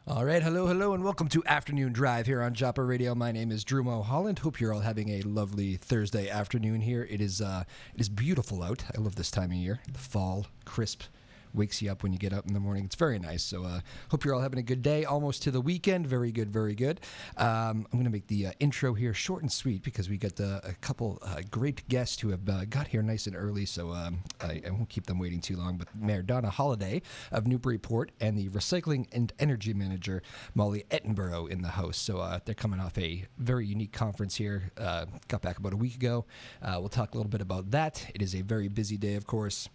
All right, hello, and welcome to Afternoon Drive here on WJOP Radio. My name is Drew Moholland. Hope you're all having a lovely Thursday afternoon here. It is beautiful out. I love this time of year. The fall, crisp, wakes you up when you get up in the morning. It's very nice. So hope you're all having a good day. Almost to the weekend. Very good, very good. I'm going to make the intro here short and sweet because we got a couple great guests who have got here nice and early. So I won't keep them waiting too long. But Mayor Donna Holaday of Newburyport and the Recycling and Energy Manager, Molly Ettenborough, in the house. So they're coming off a very unique conference here. Got back about a week ago. We'll talk a little bit about that. It is a very busy day, of course.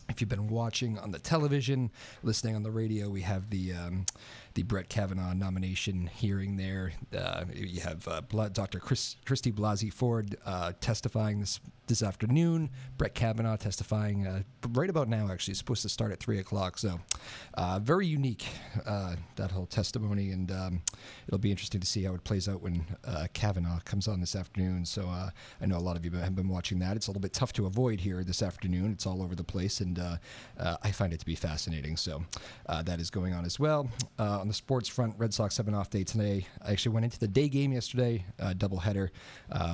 If you've been watching on the television, listening on the radio, we have the Brett Kavanaugh nomination hearing there. You have Dr. Christy Blasey Ford testifying this afternoon. Brett Kavanaugh testifying right about now, actually. It's supposed to start at 3 o'clock. So very unique, that whole testimony. And it'll be interesting to see how it plays out when Kavanaugh comes on this afternoon. So I know a lot of you have been watching that. It's a little bit tough to avoid here this afternoon. It's all over the place. And I find it to be fascinating. So that is going on as well. On the sports front, Red Sox have an off day today. I actually went into the day game yesterday, doubleheader.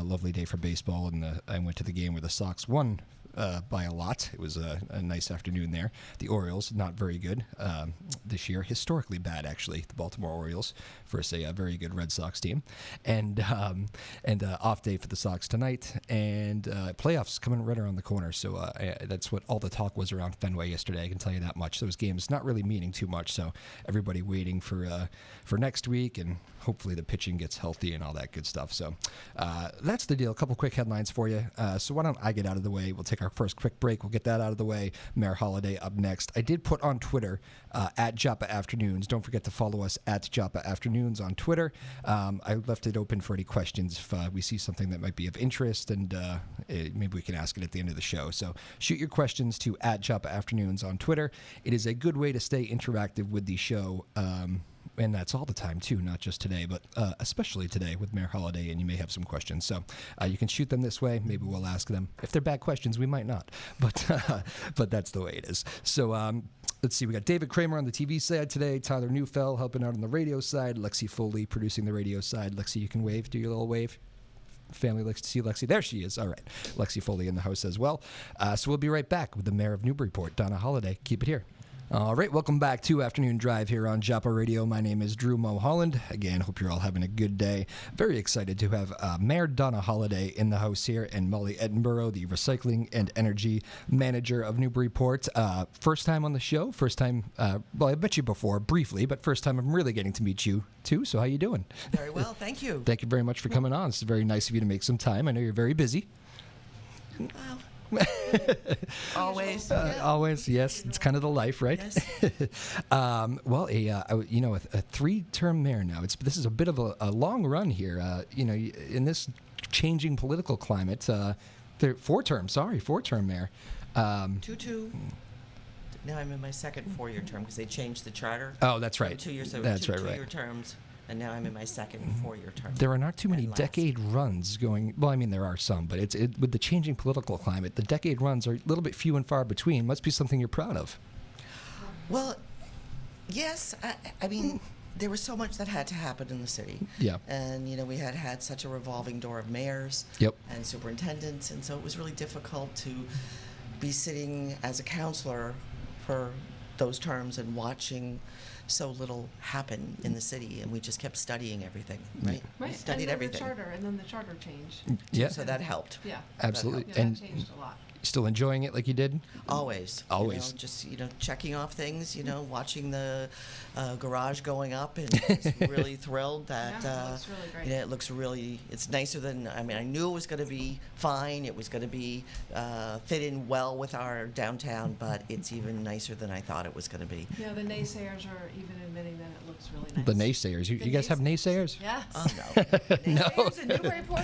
Lovely day for baseball. And I went to the game where the Sox won by a lot. It was a nice afternoon there. The Orioles, not very good this year. Historically bad, actually, the Baltimore Orioles versus a very good Red Sox team. And off day for the Sox tonight. And playoffs coming right around the corner. So that's what all the talk was around Fenway yesterday. I can tell you that much. Those games not really meaning too much. So everybody waiting for next week, and hopefully the pitching gets healthy and all that good stuff. So that's the deal. A couple quick headlines for you. So why don't I get out of the way? We'll take our first quick break. We'll get that out of the way. Mayor Holaday up next. I did put on Twitter at Joppa Afternoons. Don't forget to follow us at Joppa Afternoons on Twitter. I left it open for any questions if we see something that might be of interest, and maybe we can ask it at the end of the show. So shoot your questions to at Joppa Afternoons on Twitter. It is a good way to stay interactive with the show. And that's all the time, too, not just today, but especially today with Mayor Holaday, and you may have some questions. So you can shoot them this way. Maybe we'll ask them. If they're bad questions, we might not. But that's the way it is. So let's see. We got David Kramer on the TV side today, Tyler Neufeld helping out on the radio side, Lexi Foley producing the radio side. Lexi, you can wave. Do your little wave. Family likes to see Lexi. There she is. All right. Lexi Foley in the house as well. So we'll be right back with the Mayor of Newburyport, Donna Holaday. Keep it here. All right, welcome back to Afternoon Drive here on Joppa Radio. My name is Drew Moholland. Again, hope you're all having a good day. Very excited to have Mayor Donna Holaday in the house here, and Molly Ettenborough, the Recycling and Energy Manager of Newburyport. First time on the show. First time, well, I met you before briefly, but first time I'm really getting to meet you too. So how you doing? Very well, thank you. Thank you very much for coming on. It's very nice of you to make some time. I know you're very busy. Well, always. Always, yes. It's kind of the life, right? Yes. Well, a three-term mayor now. This is a bit of a long run here. In this changing political climate, four-term mayor. 2-2. Now I'm in my second four-year term because they changed the charter. Oh, that's right. 2 years. So that's right. Two-year terms. And now I'm in my second four-year term. There are not too many decade runs going. Well, I mean, there are some, but with the changing political climate, the decade runs are a little bit few and far between. Must be something you're proud of. Well, yes. I mean, there was so much that had to happen in the city. Yeah. And, we had such a revolving door of mayors and superintendents, and so it was really difficult to be sitting as a counselor for those terms and watching so little happen in the city, and we just kept studying everything, right? Right. We studied everything. And then the charter changed. Yeah. So that helped. Yeah. Absolutely. Yeah, that changed a lot. Still enjoying it like you did? Always. Always. Just, checking off things, watching the garage going up, and just really thrilled that, it looks really great. it looks really, it's nicer than, I knew it was going to be fine. It was going to be, fit in well with our downtown, but it's even nicer than I thought it was going to be. Yeah, the naysayers are even admitting that it looks really nice. The naysayers. You guys have naysayers? Yes. Oh, no. Naysayers in Newburyport?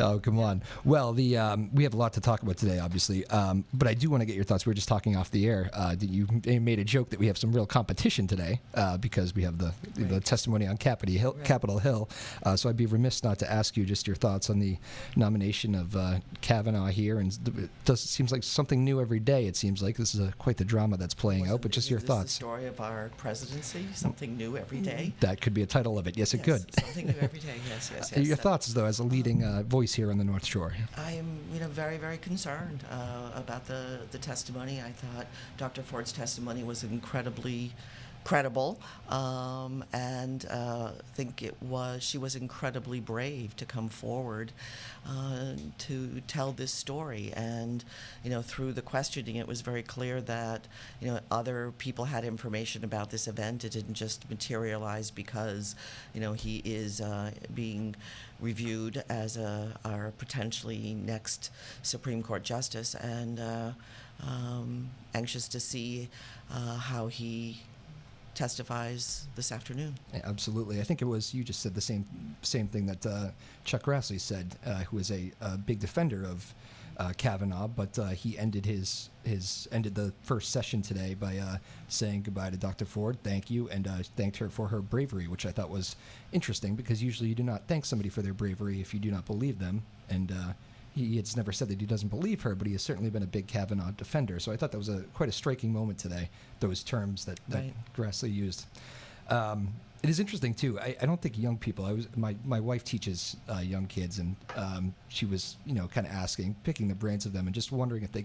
Oh, come on. Well, we have a lot to talk about today, obviously. But I do want to get your thoughts. We were just talking off the air that you made a joke that we have some real competition today because we have the testimony on Capitol Hill. So I'd be remiss not to ask you just your thoughts on the nomination of Kavanaugh here. And it seems like something new every day. It seems like this is quite the drama that's playing out. But just your thoughts. The story of our presidency, something new every day. That could be a title of it. Yes, it could. Something new every day. Yes, yes, yes. Your thoughts, though, as a leading voice here on the North Shore? I am, very, very concerned about the testimony. I thought Dr. Ford's testimony was incredibly credible, and think she was incredibly brave to come forward to tell this story. And through the questioning, it was very clear that other people had information about this event. It didn't just materialize because he is being reviewed as our potentially next Supreme Court justice, and anxious to see how he testifies this afternoon. Yeah, absolutely. I think it was, you just said the same thing that Chuck Grassley said, who is a big defender of Kavanaugh, but he ended ended the first session today by saying goodbye to Dr. Ford, thank you, and thanked her for her bravery, which I thought was interesting, because usually you do not thank somebody for their bravery if you do not believe them. And he has never said that he doesn't believe her, but he has certainly been a big Kavanaugh defender. So I thought that was quite a striking moment today, those terms that Right. Grassley used. It is interesting, too. I don't think young people, my wife teaches young kids, and she was, kind of picking the brains of them and just wondering if they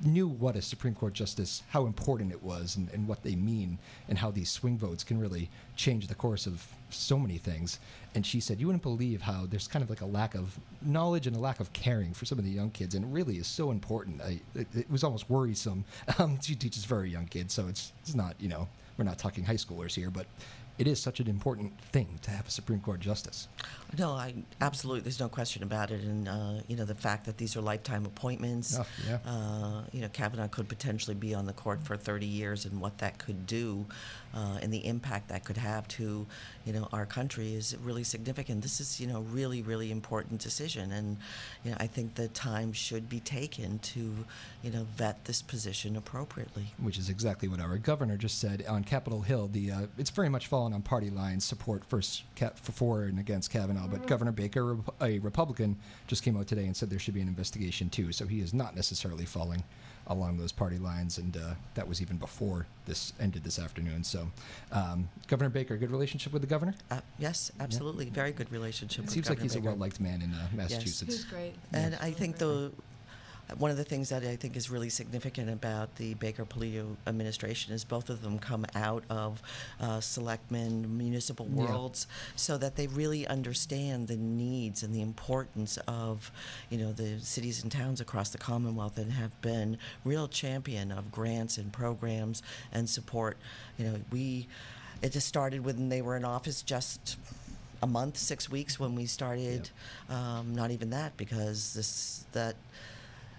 knew what a Supreme Court justice, how important it was, and what they mean, and how these swing votes can really change the course of so many things. And she said, you wouldn't believe how there's kind of like a lack of knowledge and a lack of caring for some of the young kids, and it really is so important. It was almost worrisome. She teaches very young kids, so it's not, we're not talking high schoolers here, but it is such an important thing to have a Supreme Court justice. No, absolutely. There's no question about it. And, the fact that these are lifetime appointments, Oh, yeah. Kavanaugh could potentially be on the court for 30 years, and what that could do and the impact that could have to, our country is really significant. This is, really, really important decision. And, I think the time should be taken to, vet this position appropriately. Which is exactly what our governor just said on Capitol Hill. It's very much fallen on party lines, support for and against Kavanaugh. But Governor Baker, a Republican, just came out today and said there should be an investigation too. So he is not necessarily falling along those party lines, and that was even before this ended this afternoon. So Governor Baker, good relationship with the governor? Yes, absolutely. Yeah. Very good relationship with Seems Governor like he's Baker. a well-liked man in Massachusetts. He's great. And I think one of the things that I think is really significant about the Baker-Polito administration is both of them come out of selectmen, municipal worlds, so that they really understand the needs and the importance of, the cities and towns across the Commonwealth, and have been real champion of grants and programs and support. It just started when they were in office, just a month, 6 weeks when we started. Not even that, because that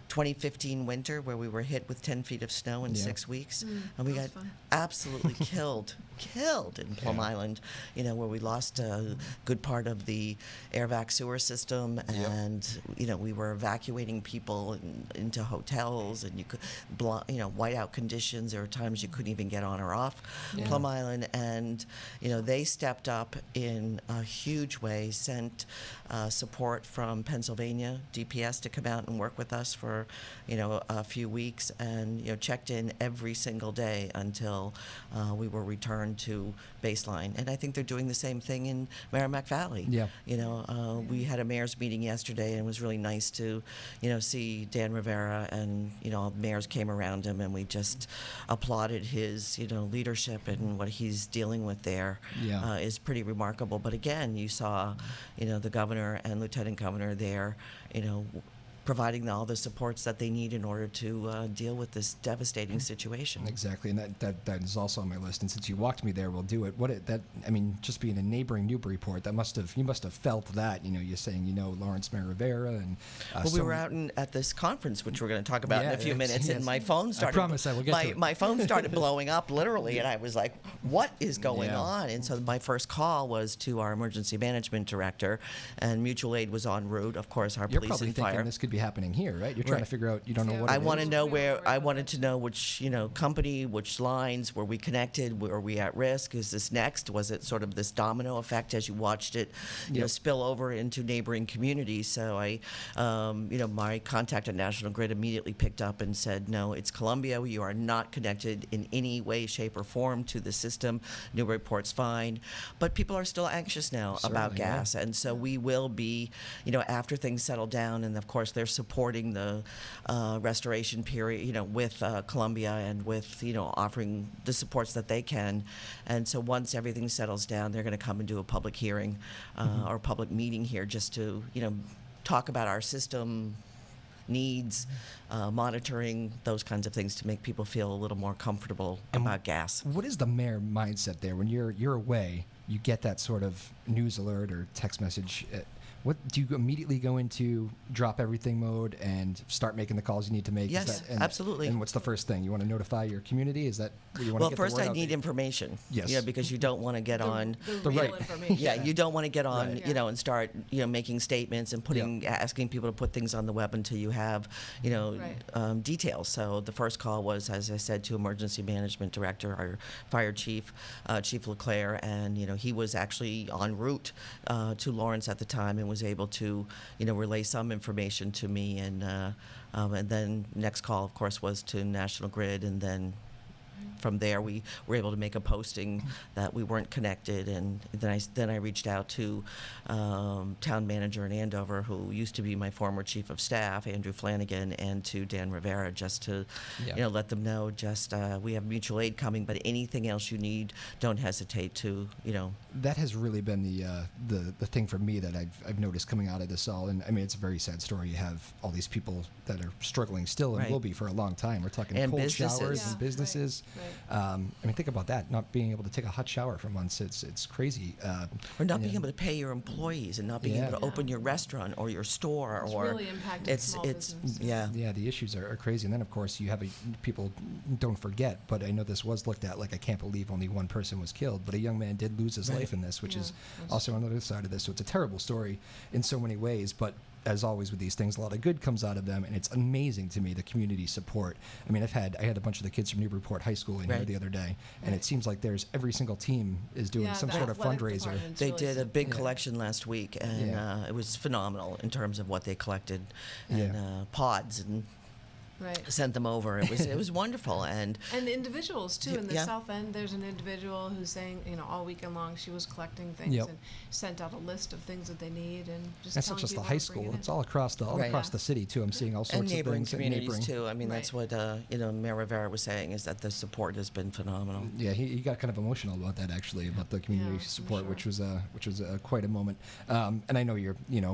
2015 winter where we were hit with 10 feet of snow in 6 weeks, and we got absolutely killed in Plum Island, where we lost a good part of the air vac sewer system, and we were evacuating people into hotels, and you could whiteout conditions. There were times you couldn't even get on or off Plum Island, and they stepped up in a huge way, sent support from Pennsylvania DPS to come out and work with us for a few weeks, and checked in every single day until we were returned to baseline. And I think they're doing the same thing in Merrimack Valley. We had a mayor's meeting yesterday, and it was really nice to see Dan Rivera, and mayors came around him, and we just applauded his leadership, and what he's dealing with there is pretty remarkable. But again, you saw the governor and lieutenant governor there providing all the supports that they need in order to deal with this devastating situation. Exactly, and that is also on my list. And since you walked me there, we'll do it. Just being a neighboring Newburyport, you must have felt that. You're saying Lawrence Mayor Rivera, and we were out at this conference, which we're going to talk about in a few minutes, and my phone started. I promise I will get to it. My phone started blowing up literally, and I was like, "What is going on?" And so my first call was to our emergency management director, and mutual aid was en route. Of course, our You're police probably and thinking fire. This could be be happening here, right? You're trying to figure out. You don't know what. I it want to is. know where. I wanted to know which company, which lines were we connected? Were we at risk? Is this next? Was it sort of this domino effect as you watched it, spill over into neighboring communities? So I, my contact at National Grid immediately picked up and said, no, it's Columbia. You are not connected in any way, shape, or form to the system. Newburyport's fine, but people are still anxious now about gas, and so we will be, after things settle down, and of course they're supporting the restoration period, with Columbia and with offering the supports that they can, and so once everything settles down, they're going to come and do a public hearing or public meeting here just to talk about our system needs, monitoring, those kinds of things to make people feel a little more comfortable about gas. What is the mayor mindset there when you're away? You get that sort of news alert or text message. What do you immediately go into drop everything mode and start making the calls you need to make? Yes, absolutely. And what's the first thing? You want to notify your community? Is that what you want to get first the word I out need there? information. Yes. Because you don't want to get on the real information. Yeah, you don't want to get on, Right. and start, making statements and asking people to put things on the web until you have, details. So the first call was, as I said, to Emergency Management Director, our Fire Chief, Chief LeClaire, and he was actually en route to Lawrence at the time and was able to, relay some information to me, and then next call, of course, was to National Grid, and then from there we were able to make a posting that we weren't connected, and then I reached out to town manager in Andover, who used to be my former chief of staff, Andrew Flanagan, and to Dan Rivera, just to let them know we have mutual aid coming, but anything else you need, don't hesitate to That has really been the thing for me that I've noticed coming out of this all, and I mean it's a very sad story. You have all these people that are struggling still and will be for a long time. We're talking and cold businesses. showers and businesses. Right. I mean, think about that. Not being able to take a hot shower for months. It's crazy. Or not being able to pay your employees, and not being able to open your restaurant or your store. It's or really impacting small business. Yeah, the issues are crazy. And then, of course, you have people don't forget, but I know this was looked at like I can't believe only one person was killed, but a young man did lose his life in this, which is also on the other side of this. So it's a terrible story in so many ways, but as always with these things, a lot of good comes out of them, and it's amazing to me, the community support. I mean, I had a bunch of the kids from Newburyport High School in here the other day, and it seems like there's every single team is doing some sort of fundraiser. They did a big collection last week, and it was phenomenal in terms of what they collected, and pods and sent them over. It was wonderful, and individuals too. In the South End, there's an individual who's saying, all weekend long she was collecting things and sent out a list of things that they need, and just that's not just the high school; it's all across the city too. I'm seeing all sorts and neighboring of things. Communities too. I mean, that's what Mayor Rivera was saying, is that the support has been phenomenal. Yeah, he got kind of emotional about that actually, about the community support, which was quite a moment. And I know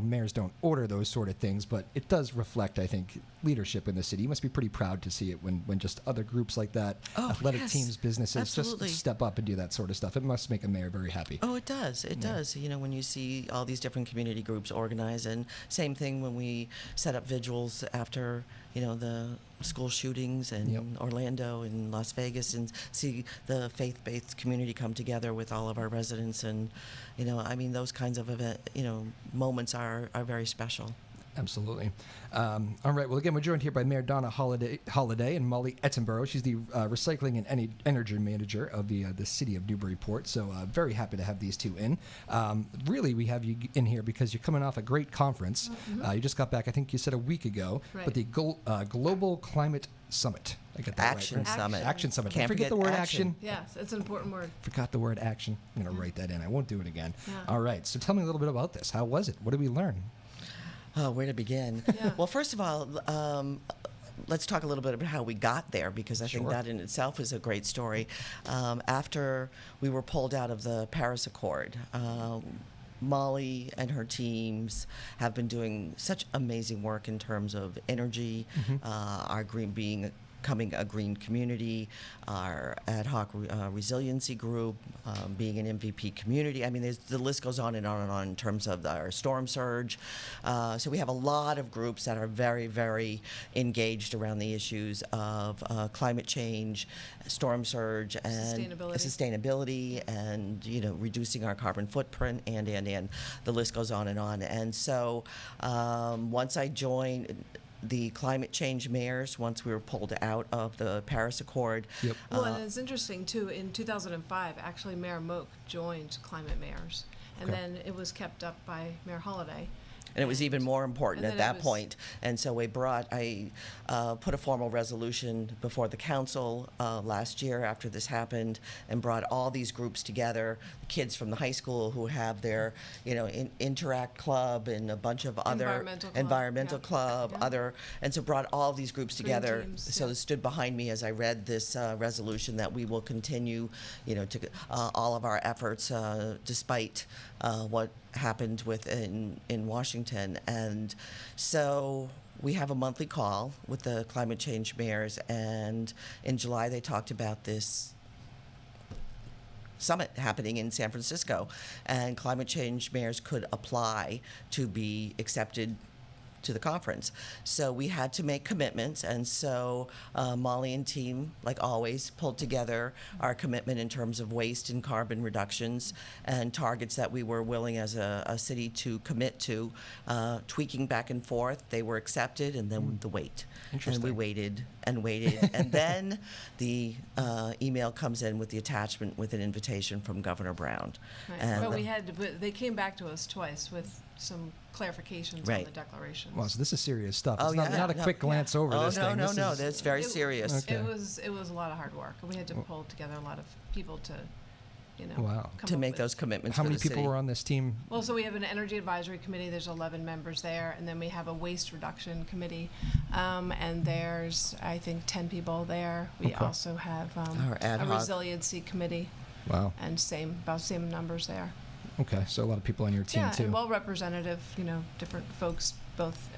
mayors don't order those sort of things, but it does reflect, I think, leadership in the city. You must be pretty proud to see it when just other groups like that, athletic teams, businesses, just step up and do that sort of stuff. It must make a mayor very happy. Oh, it does. It does. When you see all these different community groups organize, and same thing when we set up vigils after, the school shootings in Orlando and Las Vegas, and see the faith-based community come together with all of our residents, and those kinds of moments are very special. Absolutely. All right. Well, again, we're joined here by Mayor Donna Holaday and Molly Ettenborough. She's the recycling and energy manager of the city of Newburyport. So very happy to have these two in. Really, we have you in here because you're coming off a great conference. You just got back, I think you said a week ago, but the Global Climate Summit. I got that Action right. Summit. Action Summit. Can't forget the word action. Yes, it's an important word. Forgot the word action. I'm going to write that in. I won't do it again. All right. So tell me a little bit about this. How was it? What did we learn? Oh, where to begin? Well, first of all, let's talk a little bit about how we got there, because I think that in itself is a great story. After we were pulled out of the Paris Accord, Molly and her teams have been doing such amazing work in terms of energy, our green being becoming a green community, our ad hoc resiliency group, being an MVP community. I mean, the list goes on and on and on in terms of our storm surge. So we have a lot of groups that are very, very engaged around the issues of climate change, storm surge, and sustainability, and reducing our carbon footprint, and the list goes on and on. And so once I joined the climate change mayors, once we were pulled out of the Paris Accord. Yep. Well, and it's interesting too, in 2005, actually Mayor Moak joined Climate Mayors, and then it was kept up by Mayor Holaday. And it was even more important at that point. And so I put a formal resolution before the council last year after this happened, and brought all these groups together, kids from the high school who have their, Interact Club and a bunch of other environmental club, and so brought all these groups together. So it stood behind me as I read this resolution that we will continue, to all of our efforts despite what happened in Washington. And so we have a monthly call with the climate change mayors, and in July they talked about this summit happening in San Francisco, and climate change mayors could apply to be accepted to the conference. So we had to make commitments, and so Molly and team, like always, pulled together our commitment in terms of waste and carbon reductions and targets that we were willing as a city to commit to, tweaking back and forth. They were accepted, and then the wait. And we waited and waited, and then the email comes in with the attachment with an invitation from Governor Brown. Right. But they came back to us twice with some clarifications on the declaration. Wow, so this is serious stuff. It's not a quick glance over this thing. No, that's very serious. Okay. It was a lot of hard work. We had to pull together a lot of people to, to make those commitments. How many people were on this team? Well, so we have an energy advisory committee. There's 11 members there, and then we have a waste reduction committee, and there's, I think, 10 people there. We also have a resiliency committee. Wow. And about same numbers there. Okay, so a lot of people on your team too. Yeah, and well representative, different folks, both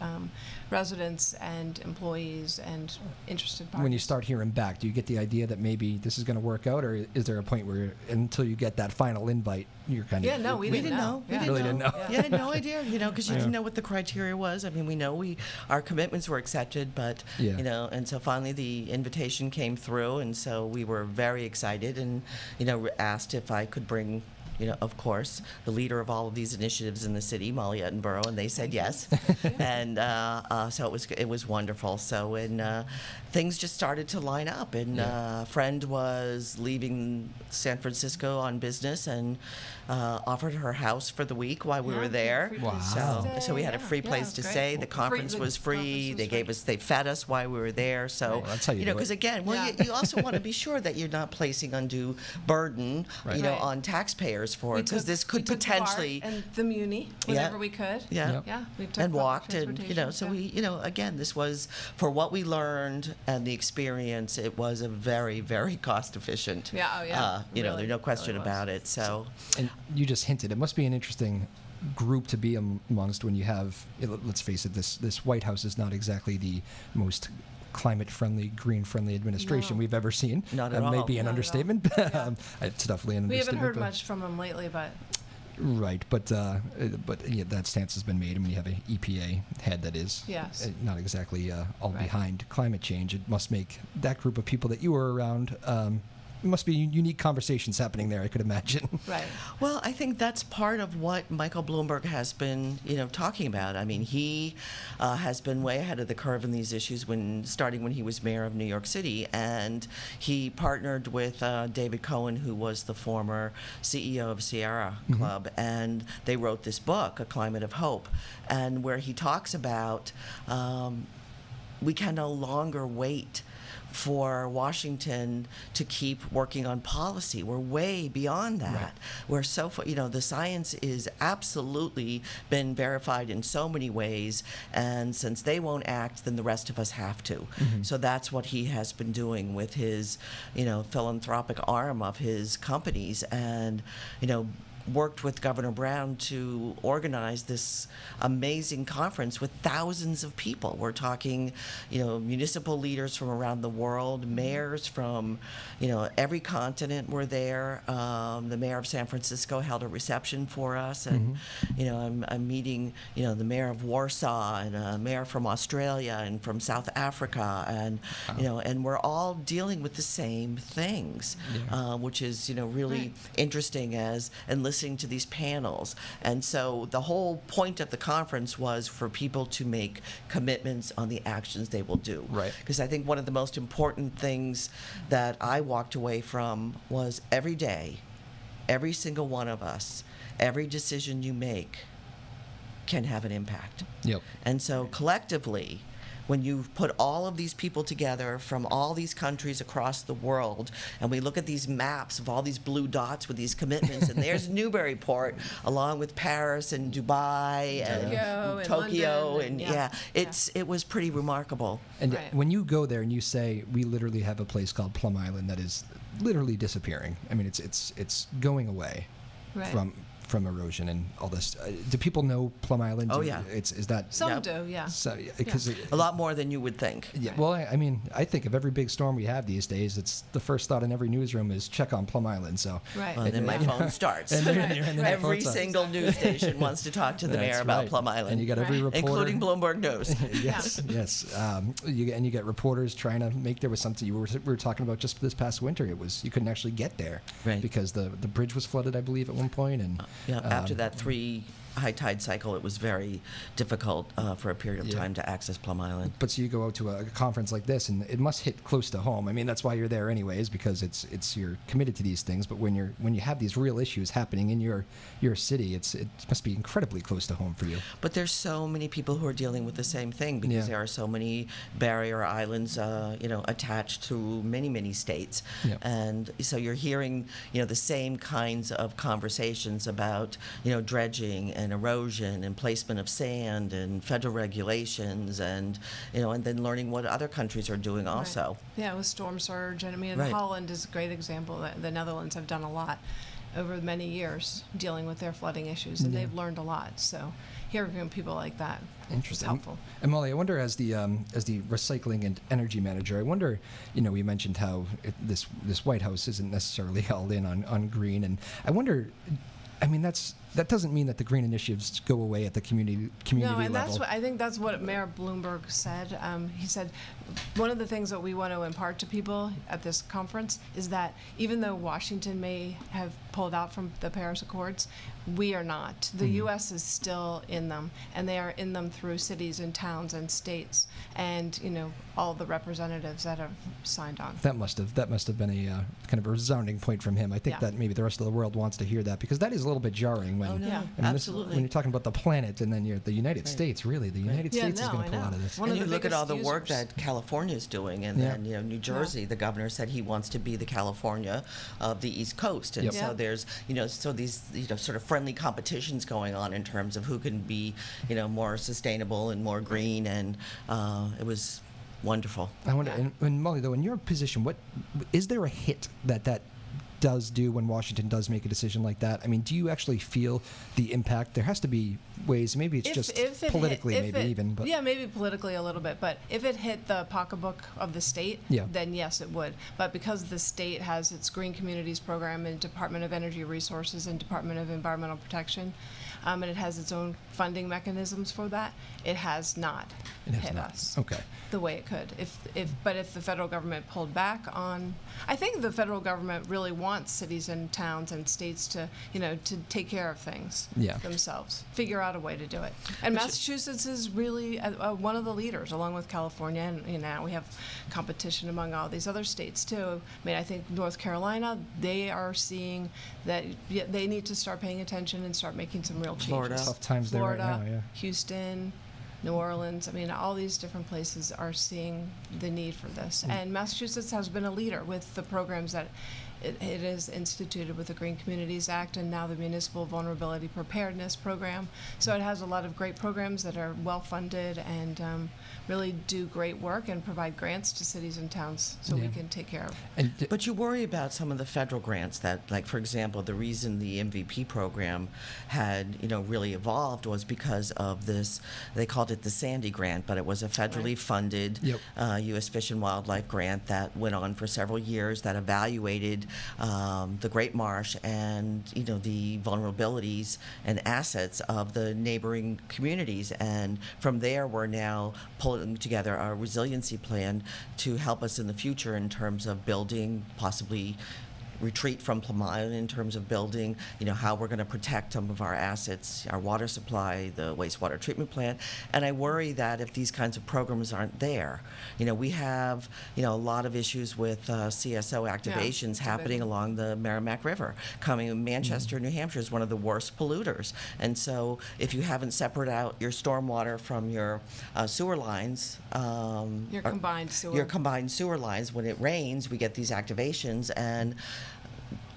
residents and employees and interested parties. When you start hearing back, do you get the idea that maybe this is going to work out, or is there a point where until you get that final invite, you're kind of... Yeah, no, we didn't know. We really didn't know. Yeah, I had no idea, because you didn't know what the criteria was. I mean, we know our commitments were accepted, but, and so finally the invitation came through, and so we were very excited and, asked if I could bring, of course, the leader of all of these initiatives in the city, Molly Ettenborough, and they said yes. And so it was wonderful. So when things just started to line up, and a friend was leaving San Francisco on business and offered her house for the week while we were there. Wow. So we had a free place to stay. The conference was free. They fed us while we were there. So that's how you do it. Because again, you also want to be sure that you're not placing undue burden, on taxpayers for it, because this could potentially and the Muni whenever we could. We took and walked, and so we, again, this was for what we learned and the experience. It was a very, very cost efficient. There's no question about it. So, and you just hinted it must be an interesting group to be amongst when you have. Let's face it, this White House is not exactly the most climate-friendly, green-friendly administration we've ever seen. Not at all. That may be an understatement. It's definitely an understatement. We haven't heard much from them lately, but... Right, but that stance has been made. I mean, you have an EPA head that is not exactly all behind climate change. It must make that group of people that you were around... It must be unique conversations happening there, I could imagine. Right. Well, I think that's part of what Michael Bloomberg has been, talking about. I mean, he has been way ahead of the curve in these issues starting when he was mayor of New York City, and he partnered with David Cohen, who was the former CEO of Sierra Club, and they wrote this book, A Climate of Hope, and where he talks about we can no longer wait for Washington to keep working on policy. We're way beyond that. Right. We're so far, the science is absolutely been verified in so many ways, and since they won't act, then the rest of us have to. So that's what he has been doing with his, philanthropic arm of his companies, and, worked with Governor Brown to organize this amazing conference with thousands of people. We're talking, municipal leaders from around the world, mayors from, every continent were there. The mayor of San Francisco held a reception for us, and I'm meeting, the mayor of Warsaw and a mayor from Australia and from South Africa, and and we're all dealing with the same things, which is really interesting and listening to these panels. And so the whole point of the conference was for people to make commitments on the actions they will do. Right. Because I think one of the most important things that I walked away from was every day, every single one of us, every decision you make can have an impact. Yep. And so collectively, when you put all of these people together from all these countries across the world, and we look at these maps of all these blue dots with these commitments, and there's Newburyport, along with Paris and Dubai and Tokyo, and it was pretty remarkable. And when you go there and you say, we literally have a place called Plum Island that is literally disappearing. I mean, it's going away from erosion and all this. Do people know Plum Island? Oh, yeah. Is that some do, yeah. So, a lot more than you would think. Yeah. Well, I mean, I think of every big storm we have these days, it's the first thought in every newsroom is check on Plum Island. So well, and then my phone starts. Every single news station wants to talk to the mayor about Plum Island, and you got every reporter, including Bloomberg News. Yes. You get reporters trying to make. There was something we were talking about just this past winter. It was you couldn't actually get there because the bridge was flooded, I believe, at one point, and after that 3 high tide cycle, it was very difficult for a period of time to access Plum Island. But so you go out to a conference like this, and it must hit close to home. I mean, that's why you're there anyways, because it's you're committed to these things. But when you have these real issues happening in your city, it must be incredibly close to home for you. But there's so many people who are dealing with the same thing because there are so many barrier islands, attached to many states, and so you're hearing the same kinds of conversations about dredging and erosion and placement of sand and federal regulations and then learning what other countries are doing also. Yeah, with storm surge, and I mean Holland is a great example. The Netherlands have done a lot over many years dealing with their flooding issues, and they've learned a lot. So hearing from people like that is helpful. And Molly, I wonder, as the recycling and energy manager, I wonder, we mentioned how this White House isn't necessarily all in on green, and I wonder. I mean, that doesn't mean that the green initiatives go away at the community no, and level. I think that's what Mayor Bloomberg said. He said one of the things that we want to impart to people at this conference is that even though Washington may have pulled out from the Paris Accords, we are not. The U.S. is still in them, and they are in them through cities and towns and states, and all the representatives that have signed on. That must have been a kind of a resounding point from him. I think that maybe the rest of the world wants to hear that, because that is a little bit jarring when absolutely. When you're talking about the planet and then you're the United States. Really, the United States is going to pull out of this. And you look at all the work that California is doing, and then New Jersey. The governor said he wants to be the California of the East Coast, and so there's so these sort of friendly competitions going on in terms of who can be more sustainable and more green, and it was wonderful. I wonder, and Molly, though, in your position, what is there a hit that does do when Washington does make a decision like that? I mean, do you actually feel the impact? There has to be ways. Maybe it's just politically, but yeah, maybe politically a little bit. But if it hit the pocketbook of the state, then yes, it would. But because the state has its Green Communities program and Department of Energy Resources and Department of Environmental Protection, and it has its own funding mechanisms for that, it has not hit us the way it could. But if the federal government pulled back on, I think the federal government really wants cities and towns and states to to take care of things themselves, figure out a way to do it. And Massachusetts is really one of the leaders, along with California, and now we have competition among all these other states too. I mean, I think North Carolina, they are seeing that they need to start paying attention and start making some real changes. Florida. Tough times there right now, Houston, New Orleans. I mean, all these different places are seeing the need for this. And Massachusetts has been a leader with the programs that it is instituted with the Green Communities Act and now the Municipal Vulnerability Preparedness Program. So it has a lot of great programs that are well funded and really do great work and provide grants to cities and towns so we can take care of. But you worry about some of the federal grants that, like, for example, the reason the MVP program had, really evolved was because of this, they called it the Sandy grant, but it was a federally funded U.S. Fish and Wildlife grant that went on for several years that evaluated the Great Marsh and, the vulnerabilities and assets of the neighboring communities. And from there, we're now pulling together our resiliency plan to help us in the future in terms of building, possibly retreat from Plum Island in terms of building, how we're going to protect some of our assets, our water supply, the wastewater treatment plant. And I worry that if these kinds of programs aren't there, we have, a lot of issues with CSO activations happening along the Merrimack River. Manchester, New Hampshire is one of the worst polluters. And so if you haven't separated out your stormwater from your sewer lines, your combined sewer lines, when it rains, we get these activations, and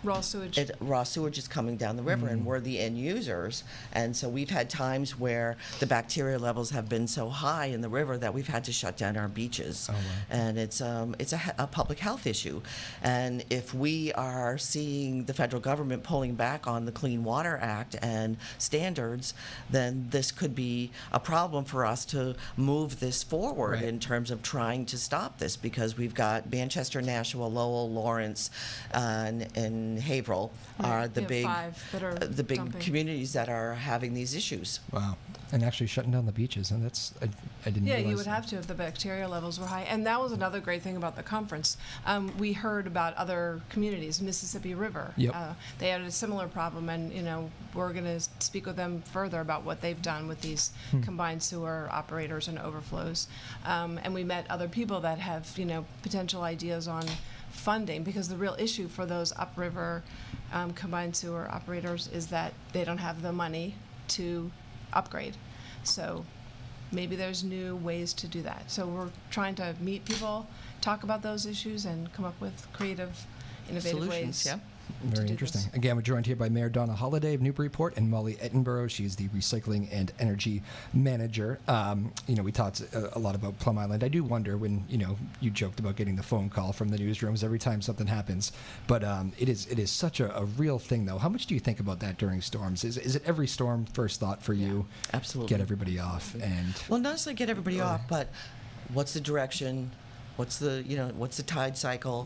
raw sewage is coming down the river, and we're the end users. And so we've had times where the bacteria levels have been so high in the river that we've had to shut down our beaches. And it's a public health issue. And if we are seeing the federal government pulling back on the Clean Water Act and standards, then this could be a problem for us to move this forward in terms of trying to stop this, because we've got Manchester, Nashua, Lowell, Lawrence, and Haverhill are the big communities that are having these issues. Wow. And actually shutting down the beaches, and that's I didn't realize. Yeah, you would have to if the bacteria levels were high. And that was another great thing about the conference. We heard about other communities, Mississippi River. They had a similar problem, and we're going to speak with them further about what they've done with these combined sewer operators and overflows. And we met other people that have potential ideas on funding, because the real issue for those upriver combined sewer operators is that they don't have the money to upgrade. So maybe there's new ways to do that. So we're trying to meet people, talk about those issues, and come up with creative, innovative solutions, ways. Very interesting. Again, we're joined here by Mayor Donna Holaday of Newburyport and Molly Ettenborough. She's the Recycling and Energy Manager. We talked a lot about Plum Island. I do wonder when, you joked about getting the phone call from the newsrooms every time something happens. But it is such a real thing, though. How much do you think about that during storms? Is it every storm first thought for you? Absolutely. Get everybody off. Well, not necessarily get everybody off, but what's the direction? What's the tide cycle?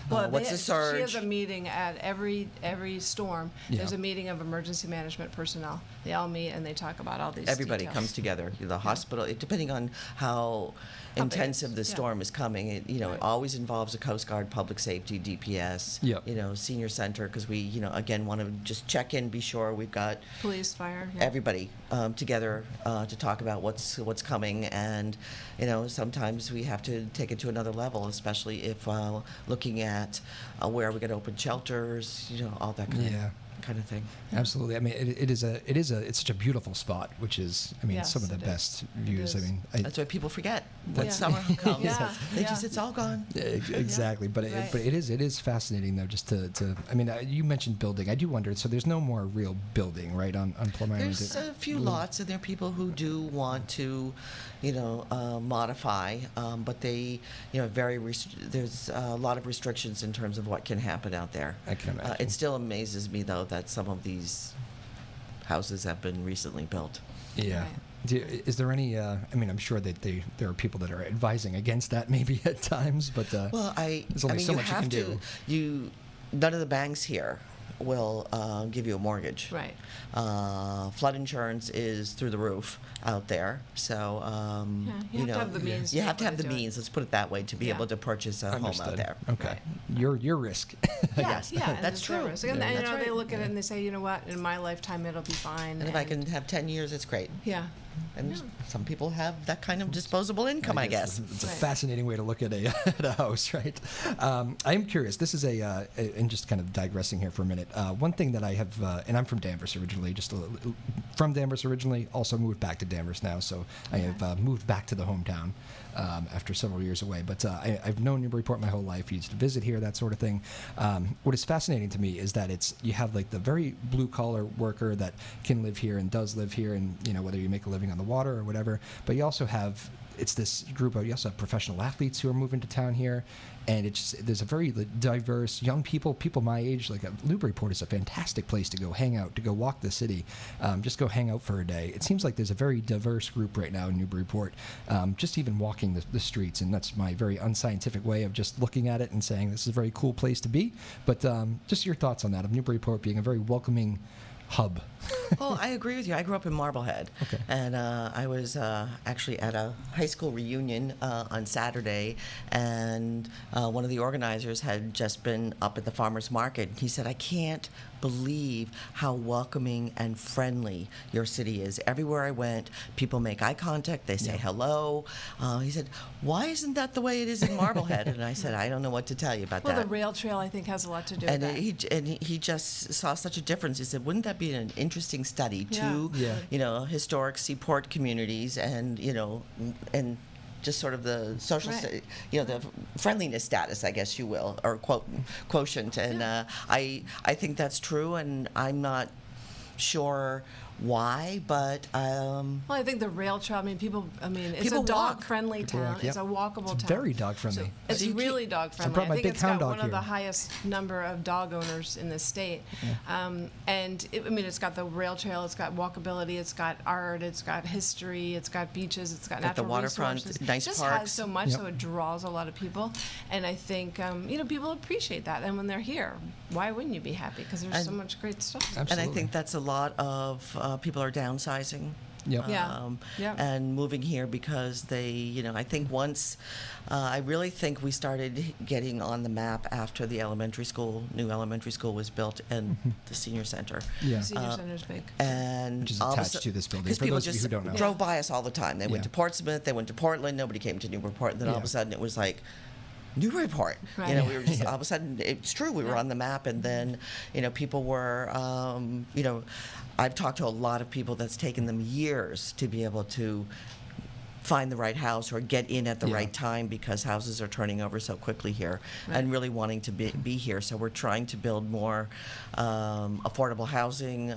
What's the surge? She has a meeting at every storm. There's a meeting of emergency management personnel. They all meet and they talk about all these Everybody details. Comes together. The hospital, depending on how intensive the storm is coming, it always involves a Coast Guard, public safety, DPS, senior center, because we, again, want to just check in, be sure we've got police, fire, everybody together to talk about what's coming. And sometimes we have to take it to another level, especially if looking at where are we going to open shelters, all that kind of thing. Absolutely. I mean, it's such a beautiful spot, which is, some of the best views. That's why people forget when summer comes. It's all gone. Exactly. But it is fascinating, though, just to you mentioned building. I do wonder, so there's no more real building, right, on Plum Island? There's a few lots, and there are people who do want to, modify, but they, there's a lot of restrictions in terms of what can happen out there. I can imagine. It still amazes me, though, that some of these houses have been recently built. Yeah. Is there any? I'm sure that there are people that are advising against that, maybe at times. But there's only so much you can do. None of the banks here will give you a mortgage. Right. Flood insurance is through the roof out there. So you have to have the means. You have to have the means. Let's put it that way, to be able to purchase a home out there. Okay. Your risk. Yes. That's true. And they look at it and they say, you know what? In my lifetime, it'll be fine. And if I can have 10 years, it's great. Yeah. And some people have that kind of disposable income, I guess. It's a fascinating way to look at a house, right? I'm curious. This is and just kind of digressing here for a minute. One thing that I have, and I'm from Danvers originally, from Danvers originally, also moved back to Danvers now, so I have moved back to the hometown after several years away. But I've known Newburyport my whole life, used to visit here, that sort of thing. What is fascinating to me is that you have like the very blue-collar worker that can live here and does live here, and whether you make a living on the water or whatever, but you also have this group of, you also have professional athletes who are moving to town here, and there's a very diverse young people my age. Like Newburyport is a fantastic place to go hang out, to go walk the city, just go hang out for a day. It seems like there's a very diverse group right now in Newburyport, just even walking the streets, and that's my very unscientific way of just looking at it and saying this is a very cool place to be. But just your thoughts on that, of Newburyport being a very welcoming hub. Well, I agree with you. I grew up in Marblehead, and I was actually at a high school reunion on Saturday, and one of the organizers had just been up at the farmer's market. He said, "I can't believe how welcoming and friendly your city is. Everywhere I went, people make eye contact, they say hello." He said, "Why isn't that the way it is in Marblehead?" And I said, "I don't know what to tell you about that." Well, the rail trail, I think, has a lot to do with that. He just saw such a difference. He said, "Wouldn't that be an interesting study to, historic seaport communities and, and just sort of the social, the friendliness status, I guess you will, or quotient." And I think that's true, and I'm not sure why, but well, I think the rail trail. It's a dog-friendly town. It's a walkable town. It's very dog-friendly. So it's really dog-friendly. I think it's got one of the highest number of dog owners in the state. And it's got the rail trail. It's got walkability. It's got art. It's got history. It's got beaches. It's got natural the waterfront, resources. nice it just parks. has so much, so it draws a lot of people. And I think people appreciate that. And when they're here, why wouldn't you be happy? Because there's so much great stuff. Absolutely. And I think that's a lot of people are downsizing. And moving here because they, I think once, I really think we started getting on the map after the new elementary school was built and the senior center. The senior center's big. And which is attached to this building, because for people those of you who don't know. drove by us all the time. They went to Portsmouth, they went to Portland, nobody came to Newburyport, and then all of a sudden it was like, Newburyport. Right. We were just all of a sudden. It's true. We were on the map, and then, people were. I've talked to a lot of people that's taken them years to be able to find the right house or get in at the right time, because houses are turning over so quickly here, and really wanting to be here. So we're trying to build more affordable housing,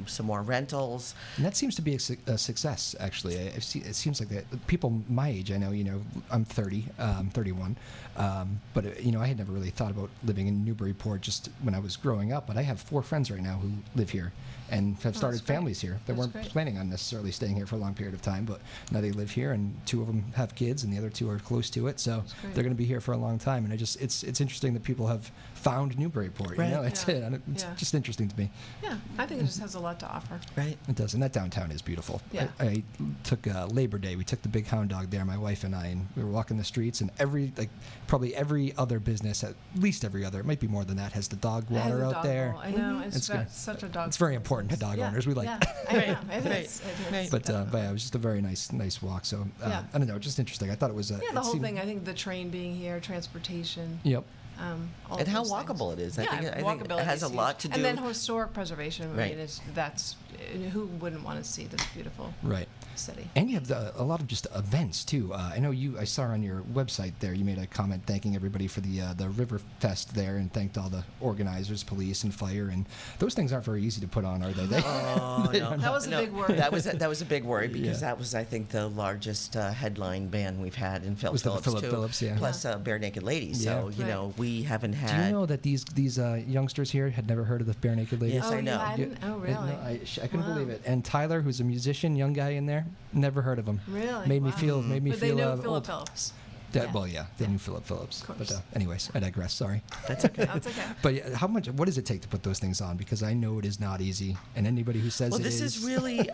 some more rentals. And that seems to be a success, actually. It seems like that people my age, I know, I'm 30, 31, but I had never really thought about living in Newburyport just when I was growing up. But I have 4 friends right now who live here and have started families here. They weren't planning on necessarily staying here for a long period of time, but now they live here, and 2 of them have kids, and the other 2 are close to it, so they're going to be here for a long time. And it's interesting that people have found Newburyport. It's just interesting to me. Yeah, I think it just has a lot to offer. Right, it does, and that downtown is beautiful. Yeah. I took Labor Day. We took the big hound dog there, my wife and I, and we were walking the streets, and probably every other business, at least every other, it might be more than that, has the dog water out there. I know, it's such a dog. It's very important to dog owners. We like. It is. But it was just a very nice walk. So I don't know, just interesting. I thought it was the whole thing. I think the train being here, transportation. Yep. And how walkable it is. I think it has a lot to do. And then historic preservation. Who wouldn't want to see this beautiful city? And you have a lot of just events too. I know I saw on your website there, you made a comment thanking everybody for the River Fest there, and thanked all the organizers, police and fire. And those things aren't very easy to put on, are they? Oh, no. That was a big worry. That was a big worry, because that was, I think, the largest headline band we've had in Philip Phillips too. Plus Bare Naked Ladies. So we haven't had. Do you know that these youngsters here had never heard of the Bare Naked Ladies? Yes, I know. Oh, really? No, I couldn't believe it. And Tyler, who's a musician, young guy in there, never heard of him. Really? Made me feel but they know old. Philip Phillips. Well, they knew Philip Phillips. But anyways, I digress. Sorry. That's okay. That's okay. But what does it take to put those things on? Because I know it is not easy, and anybody who says this is really,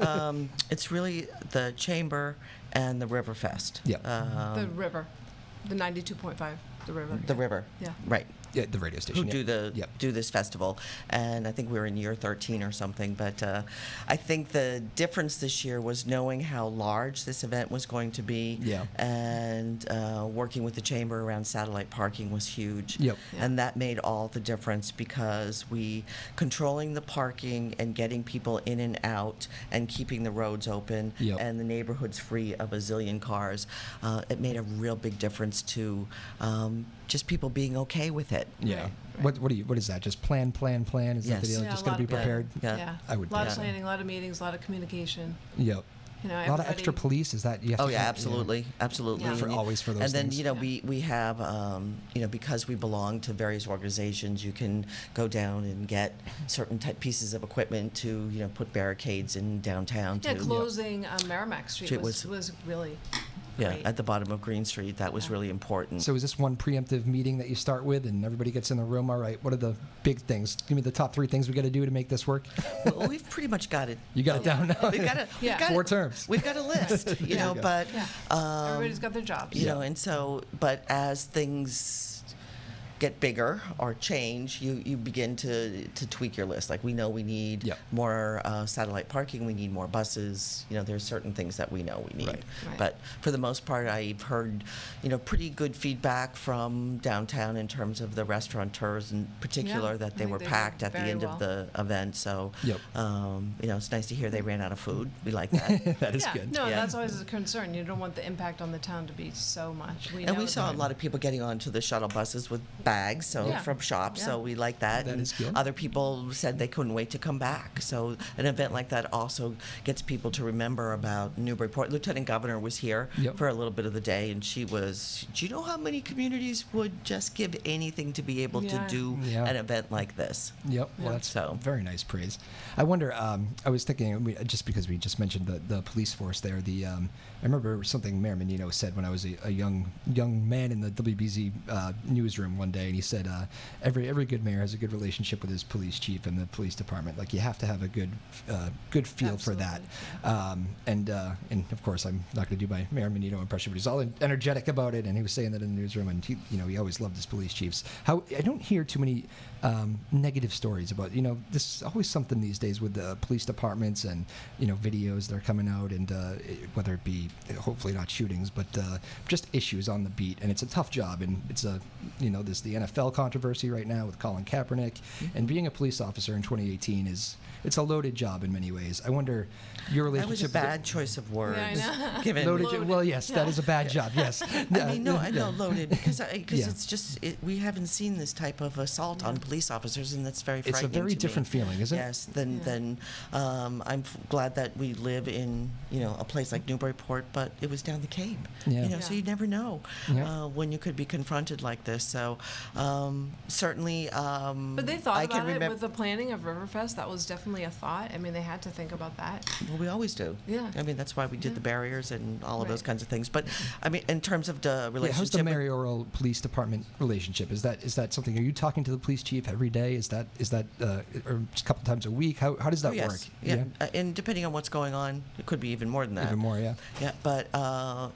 it's really the Chamber and the River Fest. Yeah. The river, the 92.5. The river. The river. Yeah. Right. the radio station. Who do this festival, and I think we were in year 13 or something. But I think the difference this year was knowing how large this event was going to be, and working with the chamber around satellite parking was huge. And that made all the difference, because controlling the parking and getting people in and out and keeping the roads open and the neighborhoods free of a zillion cars, it made a real big difference to just people being okay with it. What is that? Just plan? Is that the deal? Just going to be prepared? I would. A lot of planning, a lot of meetings, a lot of communication. A lot of extra police. Is that? Absolutely. Always for those things. And then we have because we belong to various organizations, you can go down and get certain pieces of equipment to put barricades in downtown. Closing Merrimack Street was really. Great. At the bottom of Green Street. That was really important. So is this one preemptive meeting that you start with and everybody gets in the room? All right, what are the big things? Give me the top 3 things we got to do to make this work. Well, we've pretty much got it. You got it down now? We've got it. 4 terms. We've got a list, but... everybody's got their jobs. And so, but as things get bigger or change, you begin to tweak your list. Like, we know we need more satellite parking, we need more buses. There's certain things that we know we need. Right. But for the most part, I've heard, pretty good feedback from downtown in terms of the restaurateurs in particular, that they were packed at the end of the event. So, it's nice to hear they ran out of food. We like that. That is good. No, that's always a concern. You don't want the impact on the town to be so much. We saw a lot of people getting onto the shuttle buses with bags, from shops, so we like that. That is good. Other people said they couldn't wait to come back. So an event like that also gets people to remember about Newburyport. Lieutenant Governor was here for a little bit of the day, and she was, do you know how many communities would just give anything to be able to do an event like this? Well, that's very nice praise. I wonder, I was thinking, just because we just mentioned the police force there, I remember something Mayor Menino said when I was a young man in the WBZ newsroom one day, and he said, every good mayor has a good relationship with his police chief and the police department. Like, you have to have a good feel for that. And of course, I'm not going to do my Mayor Menino impression, but he's all energetic about it, and he was saying that in the newsroom, and he always loved his police chiefs. I don't hear too many negative stories about, this is always something these days with the police departments and, videos that are coming out, and whether it be, hopefully not shootings, but just issues on the beat. And it's a tough job, and it's there's the NFL controversy right now with Colin Kaepernick, and being a police officer in 2018 it's a loaded job in many ways. I wonder your relationship. That was a bad choice of words. Given loaded. Well, yes, that is a bad job. Yes. I know loaded because it's just we haven't seen this type of assault on police officers, and that's very frightening. It's a very different feeling, isn't it? Yes. Then I'm glad that we live in a place like Newburyport, but it was down the Cape. So you never know when you could be confronted like this. So certainly. But they thought about it with the planning of Riverfest. That was definitely a thought. I mean, they had to think about that. Well, we always do. Yeah. I mean, that's why we did the barriers and all of those kinds of things. But I mean, in terms of the relationship, how's the mayoral police department relationship? Is that something? Are you talking to the police chief every day? Is that or just a couple times a week? How does that work? Yeah. And depending on what's going on, it could be even more than that. Even more, yeah. Yeah, but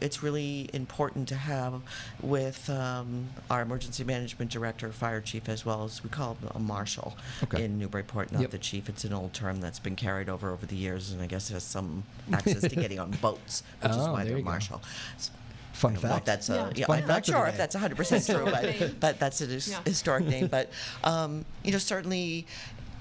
it's really important to have with our emergency management director, fire chief, as well as we call him a marshal in Newburyport, not the chief. It's an old term that's been carried over the years, and I guess has some access to getting on boats, which is why they're marshal. Fun fact. That's I'm not sure if that's 100% true, but that's a historic name. But certainly.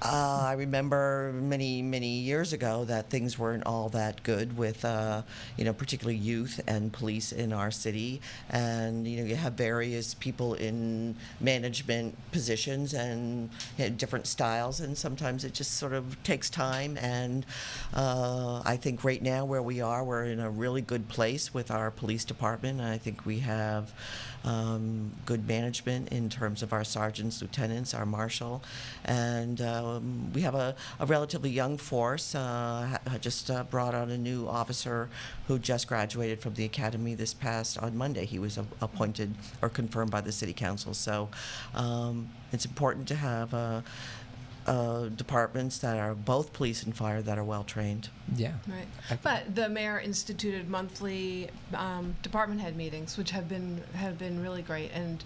I remember many, many years ago that things weren't all that good with, particularly youth and police in our city. And, you have various people in management positions and different styles, and sometimes it just sort of takes time. And I think right now where we are, we're in a really good place with our police department. I think we have good management in terms of our sergeants, lieutenants, our marshal, and we have a relatively young force. I just brought on a new officer who just graduated from the academy on Monday. He was appointed or confirmed by the city council. So it's important to have departments that are both police and fire that are well trained. Yeah. Right. But the mayor instituted monthly department head meetings, which have been really great. And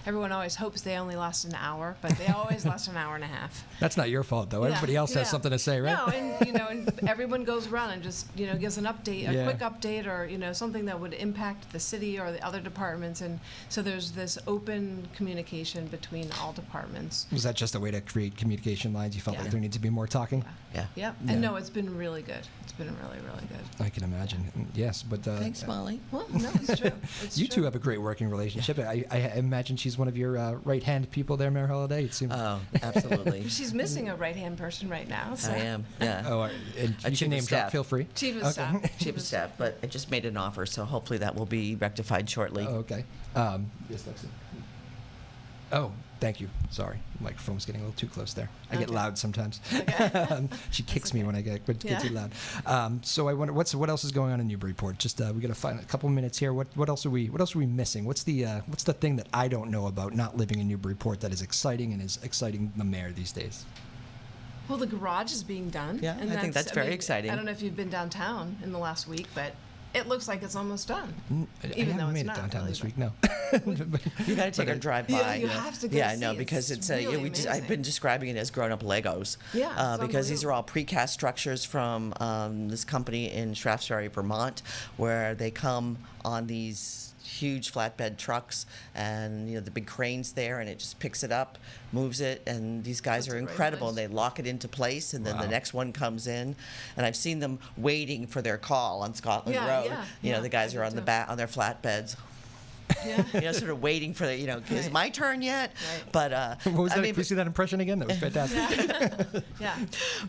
everyone always hopes they only last an hour, but they always last an hour and a half. That's not your fault, though. Everybody else has something to say, right? No, and everyone goes around and just gives an update, a quick update, or something that would impact the city or the other departments. And so there's this open communication between all departments. Was that just a way to create communication lines? You felt like there needs to be more talking? Yeah. Yep. And no, it's been really good. It's been really, really good. I can imagine. Yes, but thanks, Molly. Well, no, it's true. You two have a great working relationship. I imagine she's one of your right-hand people there, Mayor Holaday. It seems. Oh, absolutely. She's missing a right-hand person right now. So. I am. Yeah. Oh, and you can name drop. Feel free. Chief of staff. Chief of staff. But I just made an offer, so hopefully that will be rectified shortly. Oh, okay. Yes, Lexi. Oh, thank you. Sorry, the microphone's getting a little too close there. I get loud sometimes. Okay. She kicks me when I get too loud. So I wonder what else is going on in Newburyport. Just we got to find a couple minutes here. What else are we missing? What's the thing that I don't know about not living in Newburyport that is exciting and is exciting the mayor these days? Well, the garage is being done. Yeah, and I think that's very exciting. I don't know if you've been downtown in the last week, but it looks like it's almost done. I haven't made it downtown this week, no. You got to take a drive by. Yeah, you have to go see no, because it's really I've been describing it as grown-up Legos. Yeah, because these are all precast structures from this company in Shaftesbury, Vermont, where they come on these huge flatbed trucks, and the big cranes there, and it just picks it up, moves it, and these guys are incredible. And they lock it into place, and then the next one comes in, and I've seen them waiting for their call on Scotland Road. The guys are on the back on their flatbeds. Yeah. Sort of waiting for is it my turn yet? Right. But what was that? Can you see that impression again? That was fantastic. Yeah.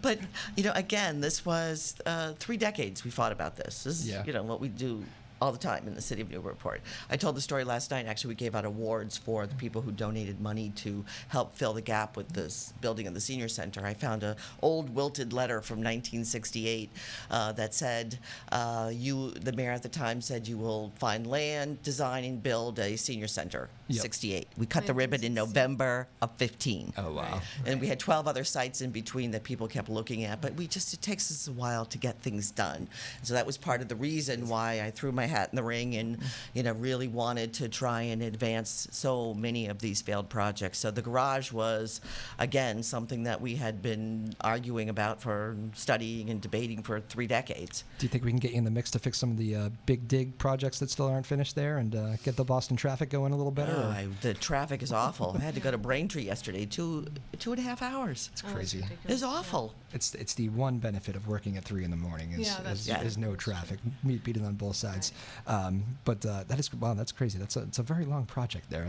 But again, this was 3 decades we fought about this. This is what we do all the time in the city of Newburyport. I told the story last night. Actually, we gave out awards for the people who donated money to help fill the gap with this building of the senior center. I found an old wilted letter from 1968 that said, the mayor at the time said, you will find land, design, and build a senior center. 68. We cut the ribbon in November of 15. Oh, wow. And we had 12 other sites in between that people kept looking at, but it takes us a while to get things done. So that was part of the reason why I threw my hat in the ring and really wanted to try and advance so many of these failed projects. So the garage was, again, something that we had been arguing about for studying and debating for 3 decades. Do you think we can get you in the mix to fix some of the big dig projects that still aren't finished there and get the Boston traffic going a little better? The traffic is awful. I had to go to Braintree yesterday, 2.5 hours. It's crazy. It's awful. It's the one benefit of working at 3 a.m. is no traffic. Beating on both sides. Right. But that's crazy. It's a very long project there.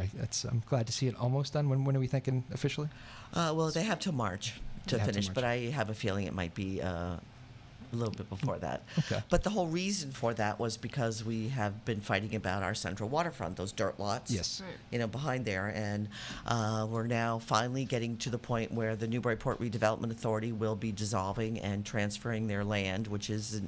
I'm glad to see it almost done. When are we thinking officially? Well, they have till March to finish, but I have a feeling it might be a little bit before that. Okay. But the whole reason for that was because we have been fighting about our central waterfront, those dirt lots, yes, behind there, and we're now finally getting to the point where the Newburyport Redevelopment Authority will be dissolving and transferring their land, which is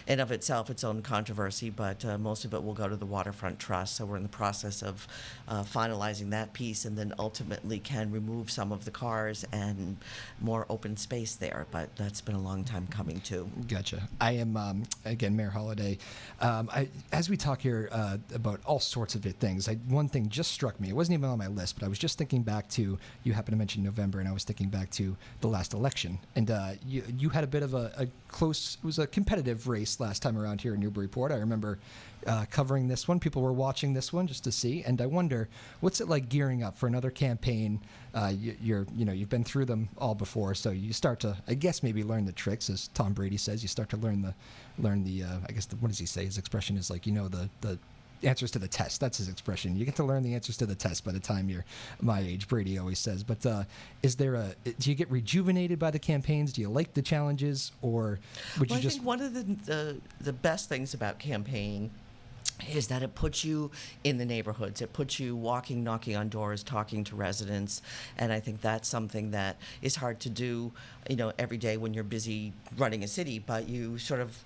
in of itself its own controversy, but most of it will go to the Waterfront Trust. So we're in the process of finalizing that piece, and then ultimately can remove some of the cars and more open space there. But that's been a long time coming too. Gotcha. I am, again, Mayor Holaday. As we talk here about all sorts of things, one thing just struck me. It wasn't even on my list, but I was just thinking back to, you happened to mention November, and I was thinking back to the last election. And you had a bit of a close, it was a competitive race last time around here in Newburyport. I remember covering this one. People were watching this one just to see. And I wonder, what's it like gearing up for another campaign? You've been through them all before, so you start to, I guess, maybe learn the tricks, as Tom Brady says. You start to learn the I guess, what does he say? His expression is like, the answers to the test. That's his expression. You get to learn the answers to the test by the time you're my age, Brady always says. But do you get rejuvenated by the campaigns? Do you like the challenges, or would you just... I think one of the best things about campaigning is that it puts you in the neighborhoods. It puts you walking, knocking on doors, talking to residents, and I think that's something that is hard to do, every day when you're busy running a city, but you sort of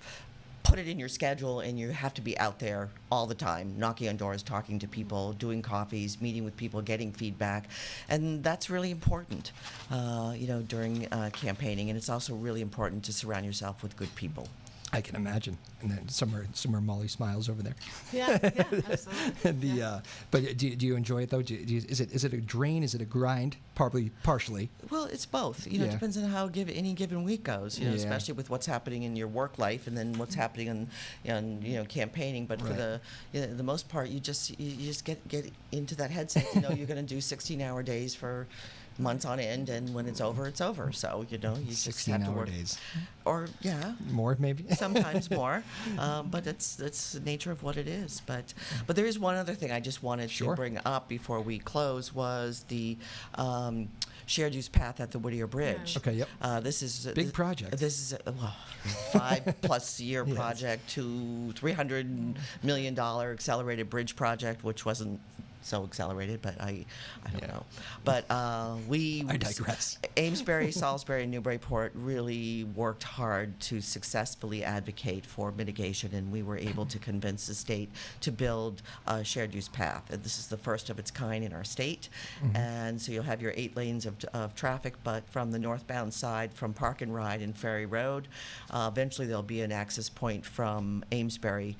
put it in your schedule, and you have to be out there all the time, knocking on doors, talking to people, doing coffees, meeting with people, getting feedback, and that's really important, during campaigning. And it's also really important to surround yourself with good people. I can imagine, and then somewhere Molly smiles over there. Yeah, absolutely. But do you enjoy it though? Is it a drain? Is it a grind? Probably partially. Well, it's both. It depends on how any given week goes. Especially with what's happening in your work life, and then what's happening in campaigning. But for the most part, you just get into that headset. You're going to do 16-hour days for months on end, and when it's over, it's over. So you just have to work. 16-hour days. Or more maybe. Sometimes more, but it's the nature of what it is. But there is one other thing I just wanted to bring up before we close, was the shared use path at the Whittier Bridge. Okay, yep. This is a big project. This is a 5+ year project, to $300 million accelerated bridge project, which wasn't so accelerated, but I don't know. But I digress. Amesbury, Salisbury, and Newburyport really worked hard to successfully advocate for mitigation, and we were able to convince the state to build a shared use path. And this is the first of its kind in our state. And so you'll have your 8 lanes of traffic, but from the northbound side, from Park and Ride and Ferry Road, eventually there'll be an access point from Amesbury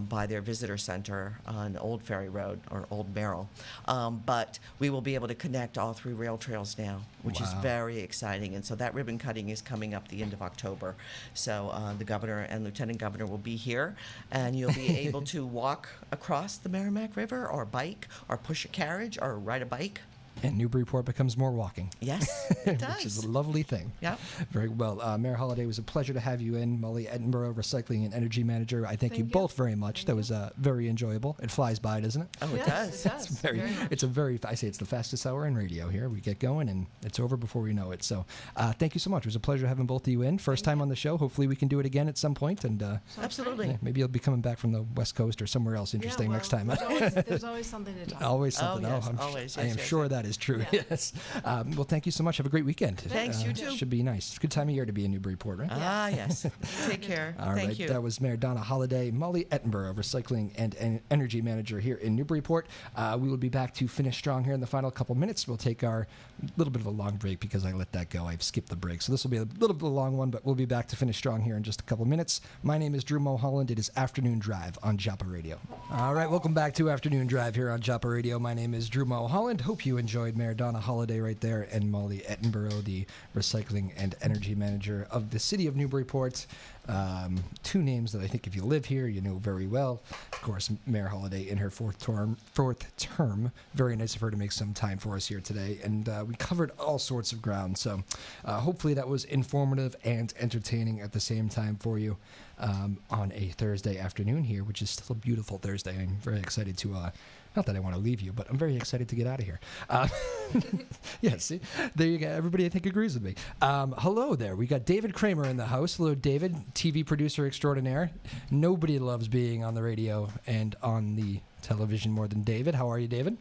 by their visitor center on Old Ferry Road, or Old Merrill. But we will be able to connect all 3 rail trails now, which is very exciting. And so that ribbon cutting is coming up the end of October. So the governor and lieutenant governor will be here, and you'll be able to walk across the Merrimack River, or bike, or push a carriage, or ride a bike. And Newburyport becomes more walking. Yes, it does. Which is a lovely thing. Yeah. Very well. Mayor Holaday, it was a pleasure to have you in. Molly Ettenborough, Recycling and Energy Manager. I thank you both very much. That was very enjoyable. It flies by, doesn't it? Oh, it does. It does. It's the fastest hour in radio here. We get going, and it's over before we know it. So thank you so much. It was a pleasure having both of you in. First time on the show. Hopefully we can do it again at some point. And absolutely. Maybe you'll be coming back from the West Coast or somewhere else interesting next time. There's always something to talk about. Always something. Oh, yes, always. I am sure that is true. Yeah. Yes. Well, thank you so much. Have a great weekend. Thanks, you too. Should be nice. It's a good time of year to be in Newburyport, right? Ah, yes. Take care. All right. Thank you. That was Mayor Donna Holaday, Molly Ettenborough, Recycling and Energy Manager here in Newburyport. We will be back to finish strong here in the final couple minutes. We'll take our little bit of a long break because I let that go. I've skipped the break. So this will be a little bit of a long one, but we'll be back to finish strong here in just a couple minutes. My name is Drew Moholland. It is Afternoon Drive on WJOP Radio. All right. Welcome back to Afternoon Drive here on WJOP Radio. My name is Drew Moholland. Hope you enjoyed Mayor Donna Holaday right there, and Molly Ettenborough, the Recycling and Energy Manager of the City of Newburyport. 2 names that I think if you live here, you know very well. Of course, Mayor Holaday in her fourth term. Very nice of her to make some time for us here today. And we covered all sorts of ground. So hopefully that was informative and entertaining at the same time for you on a Thursday afternoon here, which is still a beautiful Thursday. I'm very excited to... not that I want to leave you, but I'm very excited to get out of here. Yeah, see? There you go. Everybody, I think, agrees with me. Hello there. We got David Kramer in the house. Hello, David, TV producer extraordinaire. Nobody loves being on the radio and on the television more than David. How are you, David?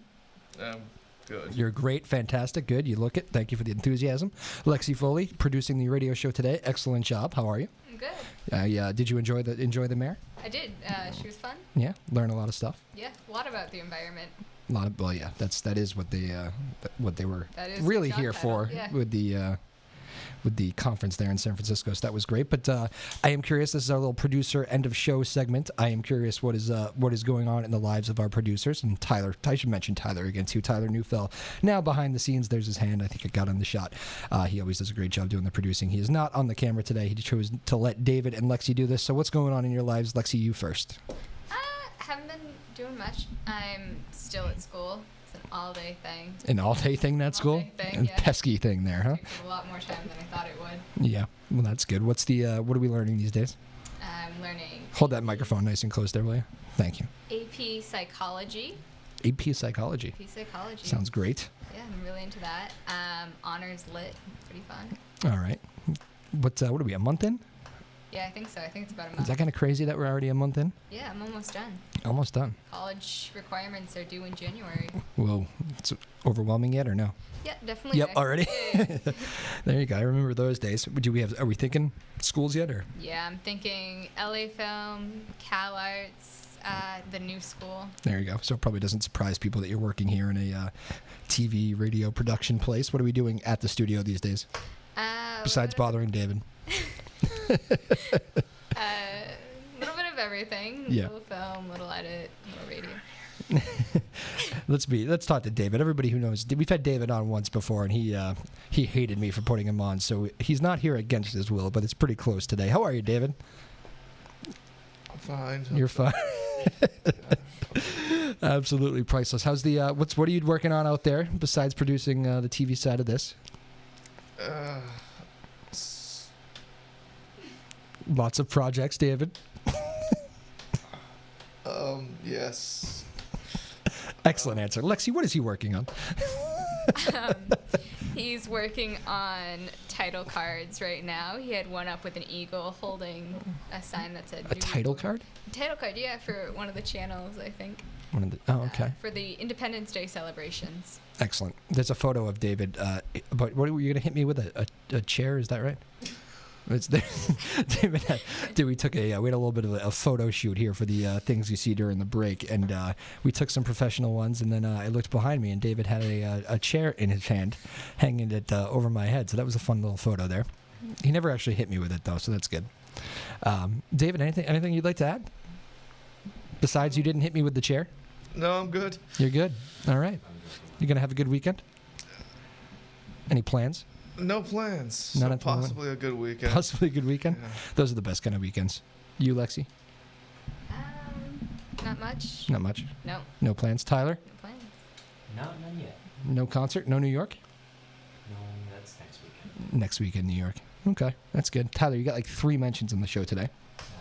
Good. You're great. Fantastic. Good. You look it. Thank you for the enthusiasm. Lexi Foley, producing the radio show today. Excellent job. How are you? I'm good. Did you enjoy the mayor? I did. She was fun. Yeah. Learn a lot of stuff. Yeah. A lot about the environment. A lot of that is what they were really here for with the conference there in San Francisco. So that was great. But I am curious. This is our little producer end of show segment. I am curious what is going on in the lives of our producers. And Tyler, I should mention Tyler again too. Tyler Neufeld. Now behind the scenes, there's his hand. I think it got on the shot. He always does a great job doing the producing. He is not on the camera today. He chose to let David and Lexi do this. So what's going on in your lives, Lexi? You first. Haven't been doing much. I'm still at school. It's an all-day thing. An all-day thing, that school? Thing, yeah. Pesky thing there, huh? It takes a lot more time than I thought it would. Yeah, well, that's good. What are we learning these days? I'm learning... Hold that microphone nice and close there, will you? Thank you. AP Psychology. AP Psychology. AP Psychology. Sounds great. Yeah, I'm really into that. Honors Lit. Pretty fun. All right. What are we, a month in? Yeah, I think so. I think it's about a month. Is that kind of crazy that we're already a month in? Yeah, I'm almost done. Almost done. College requirements are due in January. Whoa. It's overwhelming yet or no? Yeah, definitely. Yep, already? There you go. I remember those days. Are we thinking schools yet? Or? Yeah, I'm thinking LA Film, Cal Arts, the new school. There you go. So it probably doesn't surprise people that you're working here in a TV, radio production place. What are we doing at the studio these days? Besides bothering David. A little bit of everything. Yeah. Little film, little edit, little radio. Let's talk to David. Everybody who knows, we've had David on once before, and he hated me for putting him on. So he's not here against his will, but it's pretty close today. How are you, David? I'm fine. You're fine. Absolutely priceless. How's the what are you working on out there besides producing the TV side of this? Lots of projects, David. Yes. Excellent answer. Lexi, what is he working on? He's working on title cards right now. He had one up with an eagle holding a sign that said... A title card? Title card, yeah, for one of the channels, I think. Okay. For the Independence Day celebrations. Excellent. There's a photo of David. But what were you going to hit me with? A chair? Is that right? It's there. We took we had a little bit of a photo shoot here for the things you see during the break, and we took some professional ones, and then I looked behind me, and David had a chair in his hand, hanging it over my head. So that was a fun little photo there. He never actually hit me with it though, so that's good. David, anything you'd like to add? Besides, you didn't hit me with the chair. No, I'm good. You're good. All right. You gonna have a good weekend? Any plans? No plans. None so at the moment? possibly a good weekend. Possibly a good weekend? Yeah. Those are the best kind of weekends. You, Lexi? Not much. Not much? No. No plans? Tyler? No plans. None yet. No concert? No New York? No, that's next weekend. Next weekend, New York. Okay, that's good. Tyler, you got like 3 mentions on the show today.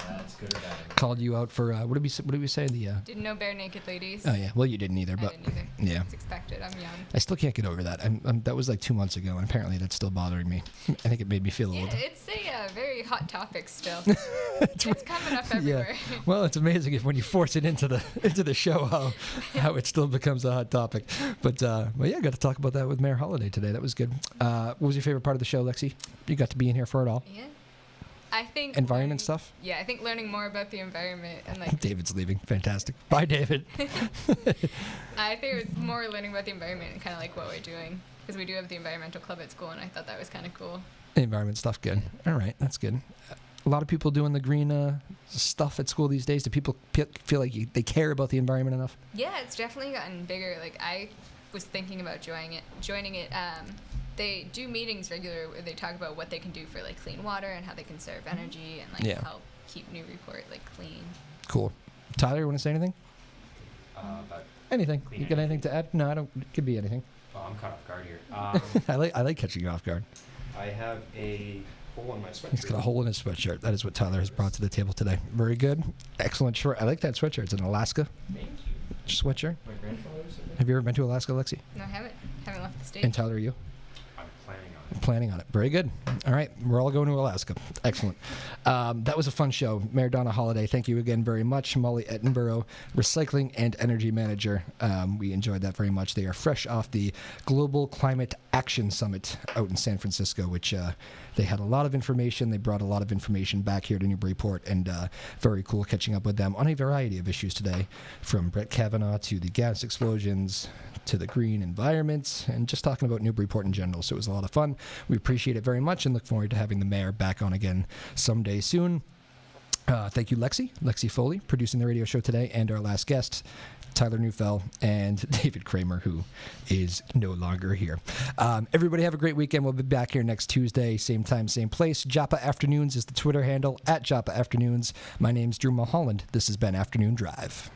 That's good or bad. Called you out for what did we say? Didn't know bare naked ladies. Oh yeah, well you didn't either, I but didn't either. yeah, It's expected. I'm young. I still can't get over that. That was like 2 months ago, and apparently that's still bothering me. I think it made me feel a Yeah, little. it's a very hot topic still. it's coming up everywhere. Yeah. Well, it's amazing if when you force it into the show how it still becomes a hot topic. But yeah, I got to talk about that with Mayor Holaday today. That was good. What was your favorite part of the show, Lexi? You got to be in here for it all. Yeah. I think environment stuff. Yeah, I think learning more about the environment and like. David's leaving. Fantastic. Bye, David. I think it was more learning about the environment and kind of like what we're doing, because we do have the environmental club at school, and I thought that was kind of cool. Environment stuff, good. All right, that's good. A lot of people doing the green stuff at school these days. Do people feel like they care about the environment enough? Yeah, it's definitely gotten bigger. Like I was thinking about joining it. They do meetings regularly where they talk about what they can do for like clean water and how they can conserve energy and like help keep Newburyport like clean. Cool. Tyler, you want to say anything? About anything? You got anything to add? No, I don't. It could be anything. Oh, I'm caught off guard here. I like catching you off guard. I have a hole in my sweatshirt. He's got a hole in his sweatshirt. That is what Tyler has brought to the table today. Very good. Excellent shirt. I like that sweatshirt. It's an Alaska Thank you. sweatshirt. My grandfather said that. Have you ever been to Alaska, Lexi? No, I haven't left the state. And Tyler, are you? I'm planning on it. Planning on it. Very good. All right. We're all going to Alaska. Excellent. That was a fun show. Mayor Donna Holaday, thank you again very much. Molly Ettenborough, Recycling and Energy Manager. We enjoyed that very much. They are fresh off the Global Climate Action Summit out in San Francisco, which they had a lot of information. They brought a lot of information back here to Newburyport, and very cool catching up with them on a variety of issues today, from Brett Kavanaugh to the gas explosions to the green environment, and just talking about Newburyport in general. So it was a lot of fun. We appreciate it very much and look forward to having the mayor back on again someday soon. Thank you, Lexi Foley, producing the radio show today, and our last guest, Tyler Neufeld, and David Kramer, who is no longer here. Everybody have a great weekend. We'll be back here next Tuesday, same time, same place. Joppa Afternoons is the Twitter handle, @Joppa Afternoons. My name's Drew Moholland. This has been Afternoon Drive.